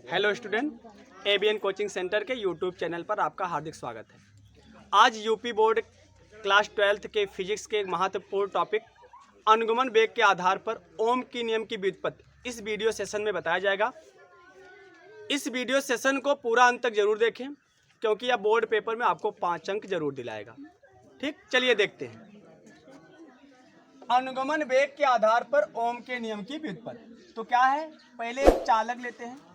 Hello student, ABN coaching centre के YouTube channel पर आपका हार्दिक स्वागत है। आज यूपी बोर्ड क्लास 12th के फिजिक्स के एक महत्वपूर्ण टॉपिक अनुगमन वेग के आधार पर ओम की नियम की व्युत्पत्ति इस वीडियो सेशन में बताया जाएगा। इस वीडियो सेशन को पूरा अंत तक जरूर देखें क्योंकि यह बोर्ड पेपर में आपको 5 अंक जरूर दिलाएगा। ठीक, चलिए देखते हैं। अनुगमन वेग के आधार पर ओम के नियम की व्युत्पत्ति तो क्या है। पहले एक चालक लेते हैं।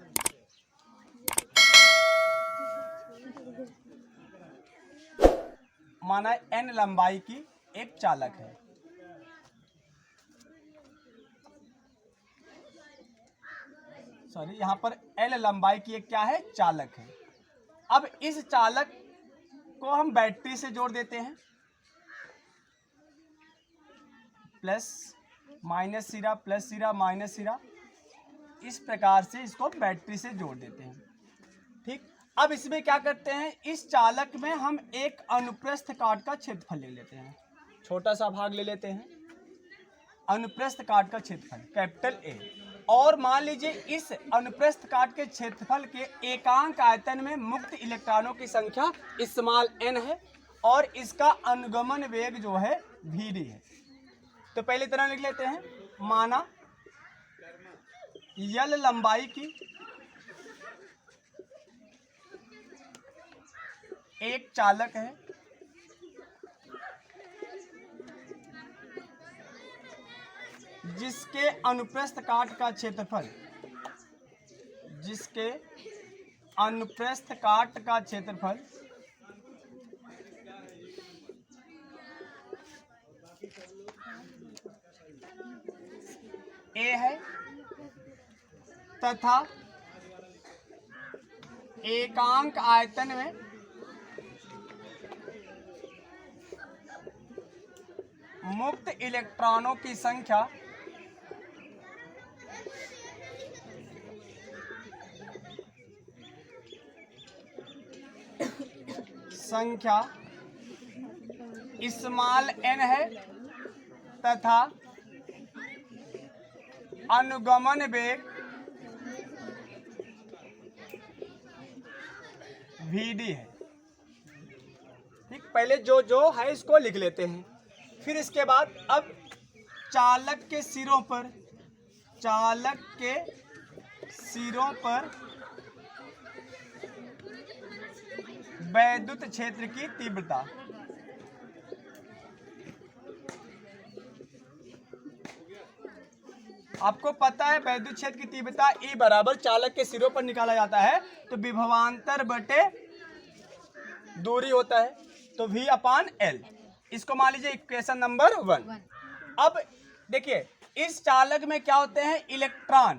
माना n लंबाई की एक चालक है। यहां पर l लंबाई की एक क्या है, चालक है। अब इस चालक को हम बैटरी से जोड़ देते हैं। प्लस माइनस सिरा प्लस सिरा माइनस सिरा, इस प्रकार से इसको बैटरी से जोड़ देते हैं। ठीक, अब इसमें क्या करते हैं, इस चालक में हम एक अनुप्रस्थ काट का क्षेत्रफल ले लेते हैं। छोटा सा भाग ले लेते हैं, अनुप्रस्थ काट का क्षेत्रफल कैपिटल ए। और मान लीजिए इस अनुप्रस्थ काट के क्षेत्रफल के एकांक आयतन में मुक्त इलेक्ट्रॉनों की संख्या स्मॉल n है और इसका अनुगमन वेग जो है vd है। तो पहले तरह लिख लेते हैं। माना l लंबाई की एक चालक है जिसके अनुप्रस्थ काट का क्षेत्रफल a है तथा एकांक आयतन में मुक्त इलेक्ट्रॉनों की संख्या स्मॉल n है तथा अनुगमन वेग vd है। ठीक, पहले जो है इसको लिख लेते हैं। फिर इसके बाद अब चालक के सिरों पर वैद्युत क्षेत्र की तीव्रता आपको पता है, वैद्युत क्षेत्र की तीव्रता E बराबर चालक के सिरों पर निकाला जाता है तो विभवांतर बटे दूरी होता है तो V अपान L। इसको मान लीजिए इक्वेशन नंबर 1। अब देखिए इस चालक में क्या होते हैं, इलेक्ट्रॉन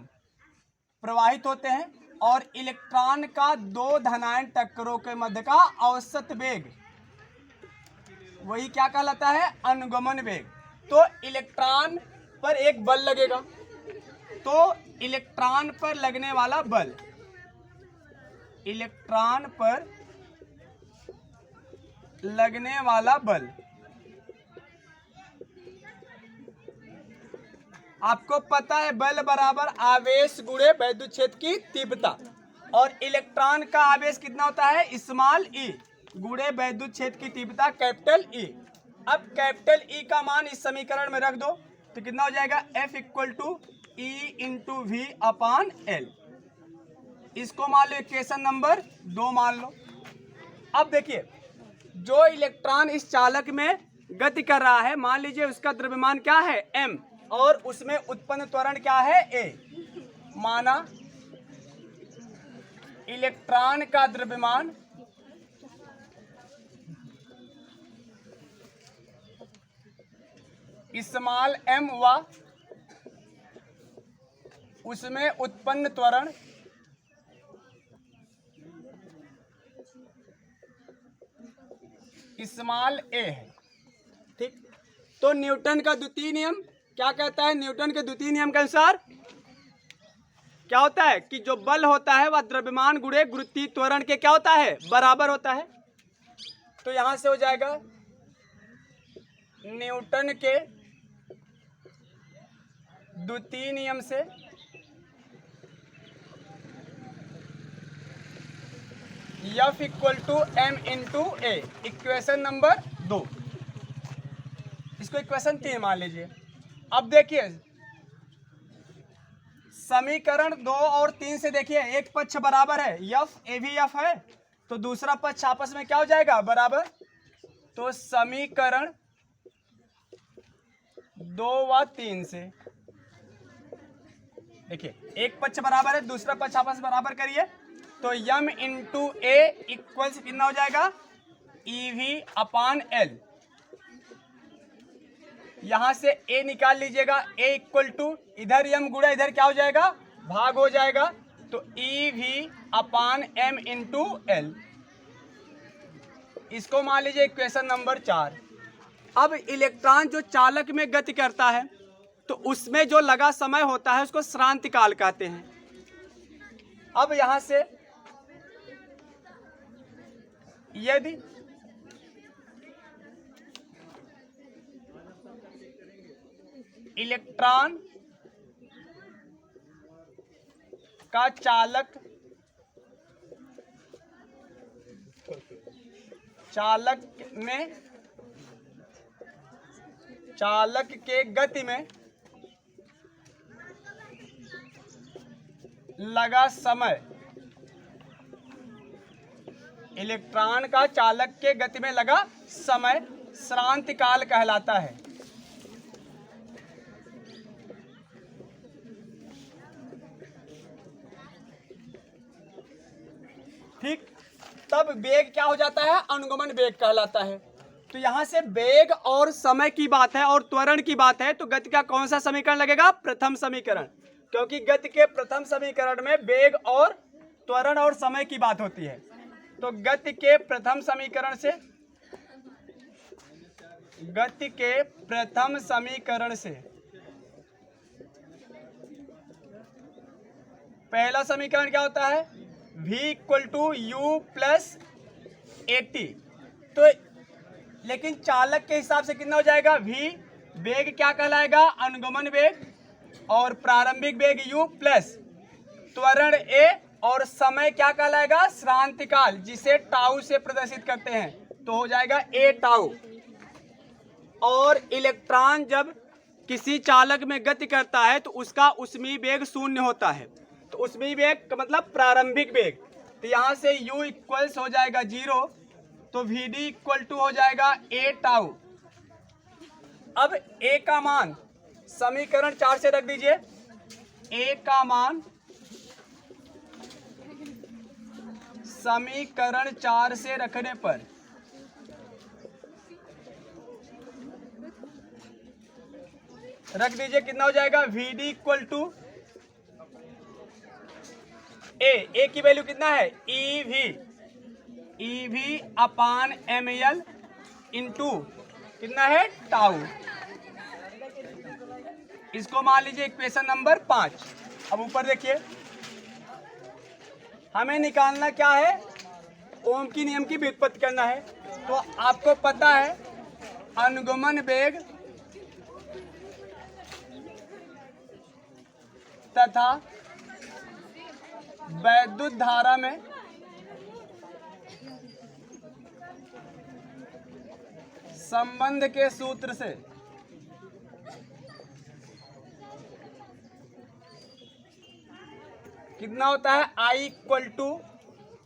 प्रवाहित होते हैं और इलेक्ट्रॉन का दो धनायन टक्करों के मध्य का औसत वेग वही क्या कहलाता है, अनुगमन वेग। तो इलेक्ट्रॉन पर एक बल लगेगा तो इलेक्ट्रॉन पर लगने वाला बल आपको पता है, बल बराबर आवेश गुणे वैद्युत क्षेत्र की तीव्रता। और इलेक्ट्रॉन का आवेश कितना होता है, स्मॉल e गुणे वैद्युत क्षेत्र की तीव्रता कैपिटल E। अब कैपिटल E का मान इस समीकरण में रख दो तो कितना हो जाएगा, F equal to E into V upon L। इसको मान लो इक्वेशन नंबर 2 मान लो। अब देखिए जो इलेक्ट्रॉन इस चालक में गति कर रहा है, मान लीजिए उसका द्रव्यमान क्या है, m, और उसमें उत्पन्न त्वरण क्या है, a। माना इलेक्ट्रॉन का द्रव्यमान स्मॉल m हुआ, उसमें उत्पन्न त्वरण स्मॉल a है। ठीक, तो न्यूटन का द्वितीय नियम क्या कहता है, न्यूटन के द्वितीय नियम के अनुसार क्या होता है कि जो बल होता है वह द्रव्यमान गुणे गुरुत्वीय त्वरण के क्या होता है, बराबर होता है। तो यहां से हो जाएगा न्यूटन के द्वितीय नियम से F equal to m into a, equation number 2। इसको इक्वेशन 3 मान लीजिए। अब देखिए समीकरण 2 और 3 से देखिए एक पक्ष बराबर है, F ए भी F है, तो दूसरा पक्ष आपस में क्या हो जाएगा, बराबर। तो समीकरण 2 व 3 से देखिए एक पक्ष बराबर है, दूसरा पक्ष आपस में बराबर करिए, तो m इंटू ए इक्वल्स कितना हो जाएगा, EV अपान L। यहां से a निकाल लीजिएगा, a इक्वल टू इधर m गुणा इधर क्या हो जाएगा, भाग हो जाएगा, तो EV अपान m इंटू L। इसको मान लीजिए इक्वेशन नंबर 4। अब इलेक्ट्रॉन जो चालक में गति करता है तो उसमें जो लगा समय होता है उसको श्रांति काल कहते हैं। अब यहां से यदि इलेक्ट्रॉन का चालक के गति में लगा समय, इलेक्ट्रॉन का चालक के गति में लगा समय श्रांति काल कहलाता है। ठीक, तब वेग क्या हो जाता है, अनुगमन वेग कहलाता है। तो यहां से वेग और समय की बात है और त्वरण की बात है, तो गति का कौन सा समीकरण लगेगा, प्रथम समीकरण, क्योंकि गति के प्रथम समीकरण में वेग और त्वरण और समय की बात होती है। तो गति के प्रथम समीकरण से पहला समीकरण क्या होता है, v equal to u plus at. तो लेकिन चालक के हिसाब से कितना हो जाएगा, v वेग क्या कहलाएगा, अनुगमन वेग, और प्रारंभिक वेग u प्लस त्वरण a, और समय क्या कहलाएगा, श्रांति काल, जिसे टाउ से प्रदर्शित करते हैं, तो हो जाएगा a टाउ। और इलेक्ट्रॉन जब किसी चालक में गति करता है तो उसका उसमें वेग शून्य होता है, तो उसमें वेग का मतलब प्रारंभिक वेग, तो यहाँ से u इक्वल्स हो जाएगा 0, तो vd इक्वल टू हो जाएगा a टाउ। अब a का मान समीकरण 4 से रख दीजिए, a का मान समीकरण 4 से रखने पर रख दीजिए, कितना हो जाएगा, vd इक्वल टू a की वैल्यू कितना है, EV अपान ml इंटू कितना है, टाउ। इसको मान लीजिए इक्वेशन नंबर 5। अब ऊपर देखिए, हमें निकालना क्या है, ओम की नियम की व्युत्पत्ति करना है। तो आपको पता है अनुगमन वेग तथा वैद्युत धारा में संबंध के सूत्र से कितना होता है, I इक्वल टू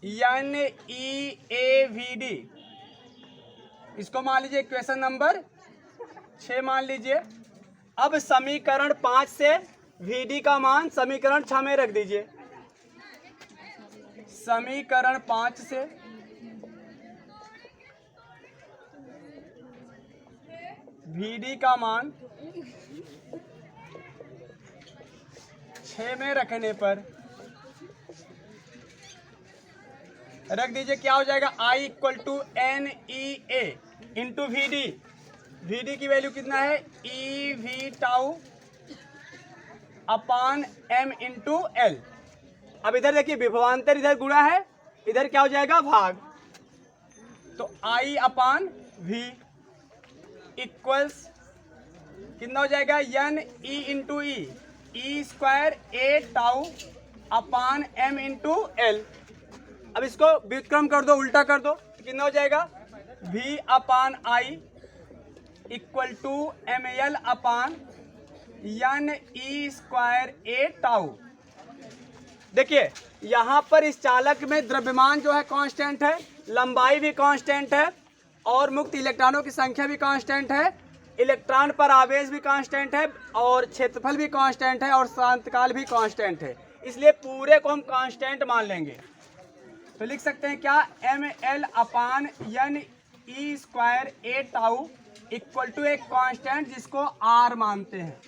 NEAVD। इसको मान लीजिए इक्वेशन नंबर 6 मान लीजिए। अब समीकरण 5 से VD का मान समीकरण 6 में रख दीजिए। समीकरण 5 से VD का मान 6 में रखने पर रख दीजिए, क्या हो जाएगा, I equal to NEA into VD। VD की वैल्यू कितना है, EV tau upon M into L। अब इधर देखिए विभवांतर इधर गुणा है, इधर क्या हो जाएगा, भाग, तो I अपान V इक्वल्स कितना हो जाएगा, NE into E square A tau upon M into L। अब इसको व्युत्क्रम कर दो, उल्टा कर दो, तो कितना हो जाएगा, V upon I equal to M L upon N E square A tau. देखिए यहाँ पर इस चालक में द्रव्यमान जो है कांस्टेंट है, लंबाई भी कांस्टेंट है, और मुक्त इलेक्ट्रॉनों की संख्या भी कांस्टेंट है, इलेक्ट्रॉन पर आवेश भी कांस्टेंट है, और क्षेत्रफल भी कांस्टेंट है, और शांतकाल भी कांस्टेंट है। इसलिए पूरे को हम कांस्टेंट मान लेंगे। तो लिख सकते हैं क्या, M L upon N E square A tau equal to एक कांस्टेंट जिसको आर मानते हैं,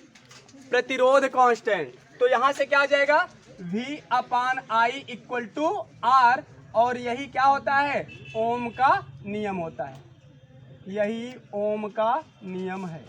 प्रतिरोध कांस्टेंट। तो यहाँ से क्या आ जाएगा, V upon I equal to R, और यही क्या होता है, ओम का नियम होता है, यही ओम का नियम है।